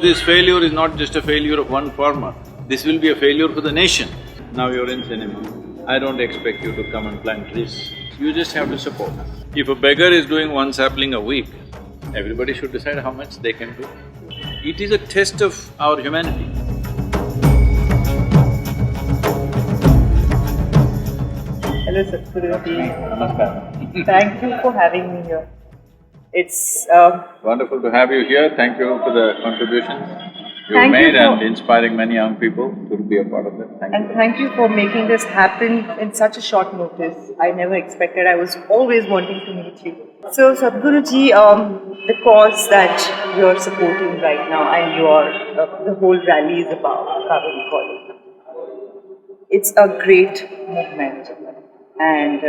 This failure is not just a failure of one farmer, this will be a failure for the nation. Now you're in cinema, I don't expect you to come and plant trees, you just have to support. If a beggar is doing one sapling a week, everybody should decide how much they can do. It is a test of our humanity. Hello Sadhguru ji. Namaskar. Thank you for having me here. It's Wonderful to have you here, thank you for the contributions you Thank you made for- and inspiring many young people to be a part of that. Thank you. thank you for making this happen in such a short notice. I never expected. I was always wanting to meet you. So Sadhguru ji, the cause that you're supporting right now and the whole rally is about Cauvery calling. It's a great movement, and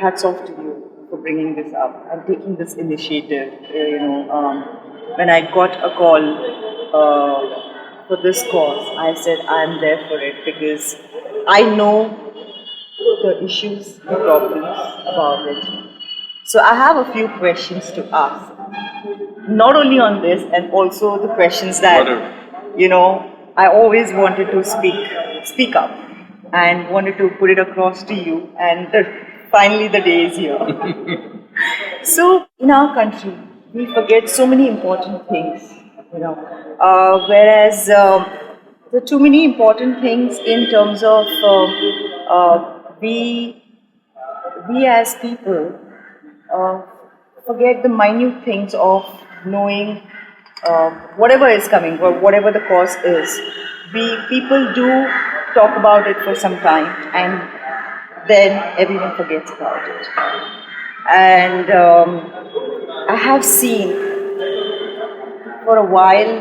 hats off to you for bringing this up and taking this initiative. When I got a call for this cause, I said I'm there for it because I know the issues, the problems about it. So I have a few questions to ask, not only on this, and also the questions that I always wanted to speak up, and wanted to put it across to you, and finally the day is here. So in our country, we forget so many important things, whereas there are too many important things in terms of we as people forget the minute things of knowing whatever is coming, or whatever the cause is. People do talk about it for some time, and then everyone forgets about it. And I have seen for a while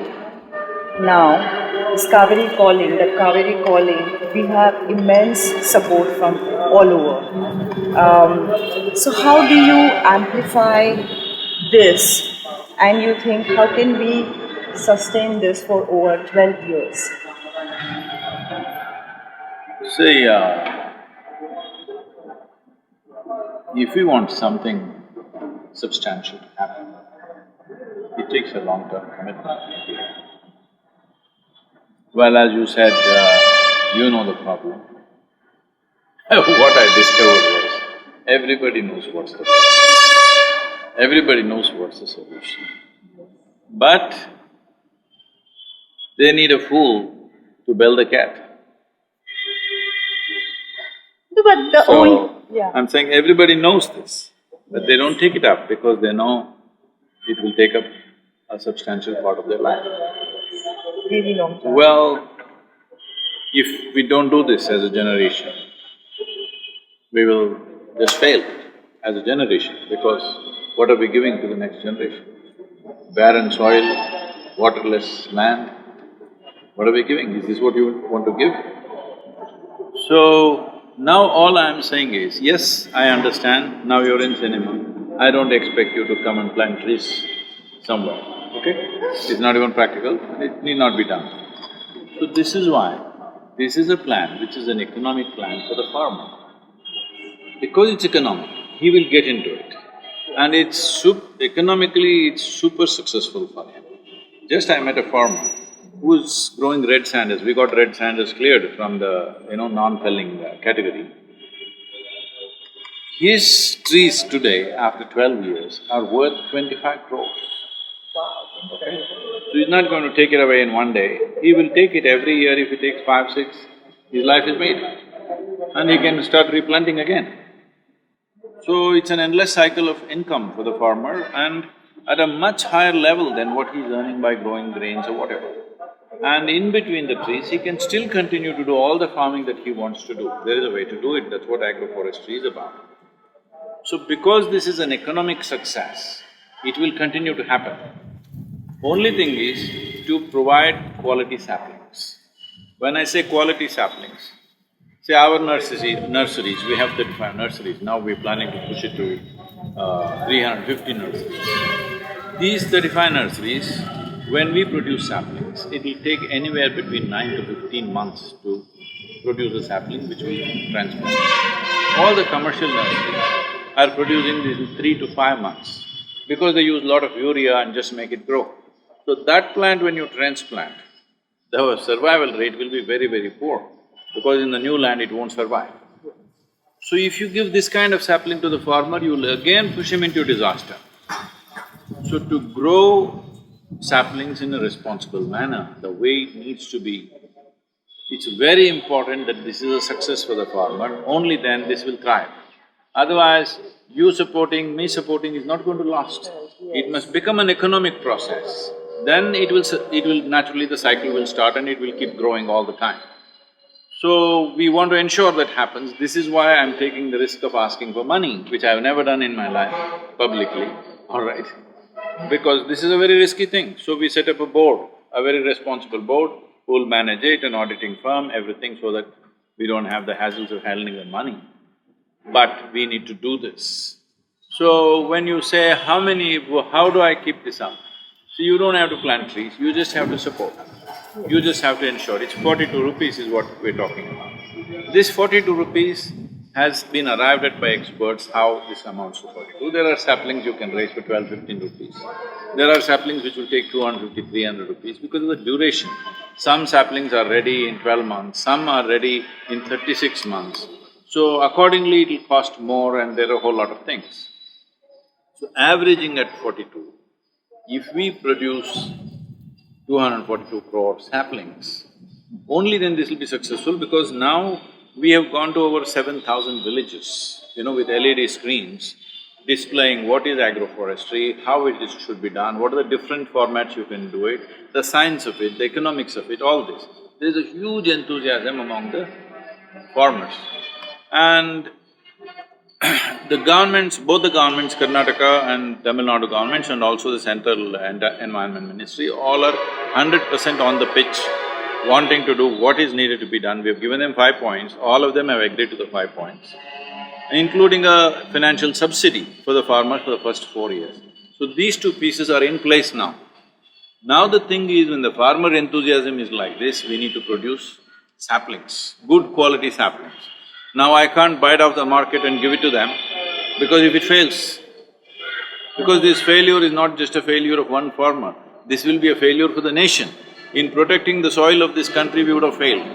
now this Cauvery calling, we have immense support from all over. So how do you amplify this, and you think how can we sustain this for over 12 years? See, if we want something substantial to happen, it takes a long-term commitment. Well, as you said, you know the problem. What I discovered was, everybody knows what's the problem. Everybody knows what's the solution. But they need a fool to bell the cat. But I'm saying everybody knows this, but they don't take it up because they know it will take up a substantial part of their life. really long time. Well, if we don't do this as a generation, we will just fail as a generation, because what are we giving to the next generation? Barren soil, waterless land, what are we giving? Is this what you want to give? So, now all I'm saying is, yes, I understand, now you're in cinema, I don't expect you to come and plant trees somewhere, okay? It's not even practical, it need not be done. So this is why, this is a plan which is an economic plan for the farmer. Because it's economic, he will get into it. And economically, it's super successful for him. Just I met a farmer who's growing red sanders. We got red sanders cleared from the, non-felling category. His trees today, after 12 years, are worth 25 crores. Okay? So he's not going to take it away in one day. He will take it every year. If he takes 5, 6, his life is made. And he can start replanting again. So it's an endless cycle of income for the farmer, and at a much higher level than what he's earning by growing grains or whatever. And in between the trees, he can still continue to do all the farming that he wants to do. There is a way to do it, that's what agroforestry is about. So because this is an economic success, it will continue to happen. Only thing is to provide quality saplings. When I say quality saplings, say our nurseries, we have 35 nurseries, now we're planning to push it to 350 nurseries. These 35 nurseries, when we produce saplings, it will take anywhere between 9 to 15 months to produce a sapling which we transplant. All the commercial nurseries are producing this in 3 to 5 months because they use a lot of urea and just make it grow. So that plant when you transplant, the survival rate will be very, very poor because in the new land it won't survive. So if you give this kind of sapling to the farmer, you will again push him into disaster. So to grow saplings in a responsible manner, the way it needs to be, it's very important that this is a success for the farmer, only then this will thrive. Otherwise, you supporting, me supporting is not going to last. It must become an economic process. Then it will naturally the cycle will start and it will keep growing all the time. So, we want to ensure that happens. This is why I'm taking the risk of asking for money, which I've never done in my life publicly, all right? Because this is a very risky thing. So we set up a board, a very responsible board, who will manage it, an auditing firm, everything, so that we don't have the hassles of handling the money. But we need to do this. So when you say, how do I keep this up? So you don't have to plant trees, you just have to support. You just have to ensure. It's 42 rupees is what we're talking about. This 42 rupees has been arrived at by experts how this amounts to 42. There are saplings you can raise for 12–15 rupees. There are saplings which will take 250–300 rupees because of the duration. Some saplings are ready in 12 months, some are ready in 36 months. So accordingly it will cost more and there are a whole lot of things. So averaging at 42, if we produce 242 crore saplings, only then this will be successful because now we have gone to over 7,000 villages, with LED screens displaying what is agroforestry, how should be done, what are the different formats you can do it, the science of it, the economics of it, all this. There is a huge enthusiasm among the farmers. And the governments, both the governments, Karnataka and Tamil Nadu governments and also the central environment ministry, all are 100% on the pitch, wanting to do what is needed to be done. We have given them 5 points, all of them have agreed to the 5 points, including a financial subsidy for the farmers for the first 4 years. So these two pieces are in place now. Now the thing is, when the farmer enthusiasm is like this, we need to produce saplings, good quality saplings. Now I can't buy it off the market and give it to them because if it fails, because this failure is not just a failure of one farmer, this will be a failure for the nation. In protecting the soil of this country, we would have failed.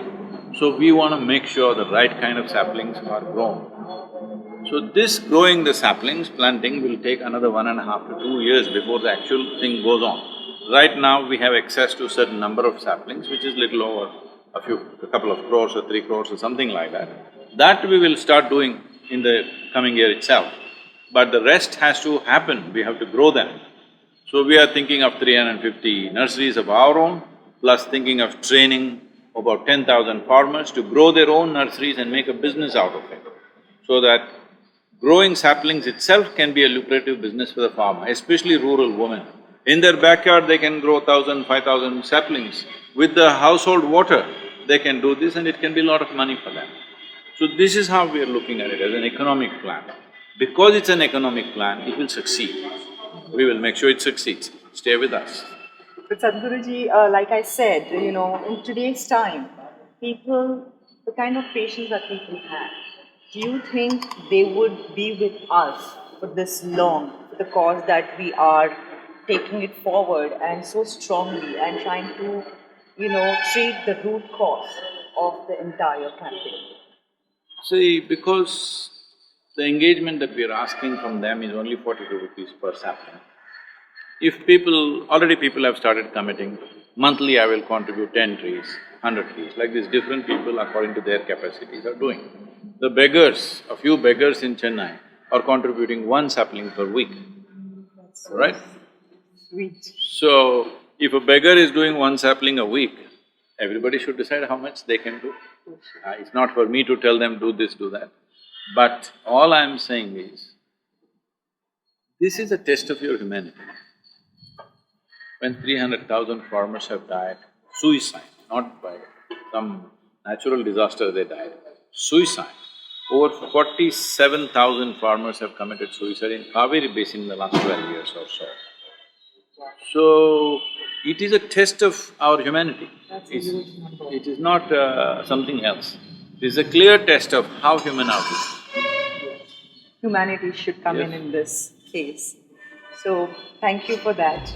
So we want to make sure the right kind of saplings are grown. So this growing the saplings, planting will take another 1.5 to 2 years before the actual thing goes on. Right now, we have access to a certain number of saplings, which is little over a couple of crores or 3 crores or something like that. That we will start doing in the coming year itself. But the rest has to happen, we have to grow them. So we are thinking of 350 nurseries of our own, plus thinking of training about 10,000 farmers to grow their own nurseries and make a business out of it. So that growing saplings itself can be a lucrative business for the farmer, especially rural women. In their backyard, they can grow 1,000, 5,000 saplings. With the household water, they can do this and it can be a lot of money for them. So this is how we are looking at it, as an economic plan. Because it's an economic plan, it will succeed. We will make sure it succeeds. Stay with us. But Sadhguruji, like I said, in today's time, the kind of patience that people have, do you think they would be with us for this long, for the cause that we are taking it forward and so strongly and trying to, treat the root cause of the entire campaign? See, because the engagement that we are asking from them is only 42 rupees per sapling. If already people have started committing, monthly I will contribute 10 trees, 100 trees, like this different people according to their capacities are doing. The beggars, a few beggars in Chennai are contributing 1 sapling per week, right? Sweet. So, if a beggar is doing 1 sapling a week, everybody should decide how much they can do. It's not for me to tell them do this, do that. But all I'm saying is, this is a test of your humanity. When 300,000 farmers have died, suicide, not by some natural disaster they died, suicide. Over 47,000 farmers have committed suicide in Cauvery basin in the last 12 years or so. So, it is a test of our humanity. It is not something else. It is a clear test of how human are we. Humanity should come in this case. So, thank you for that.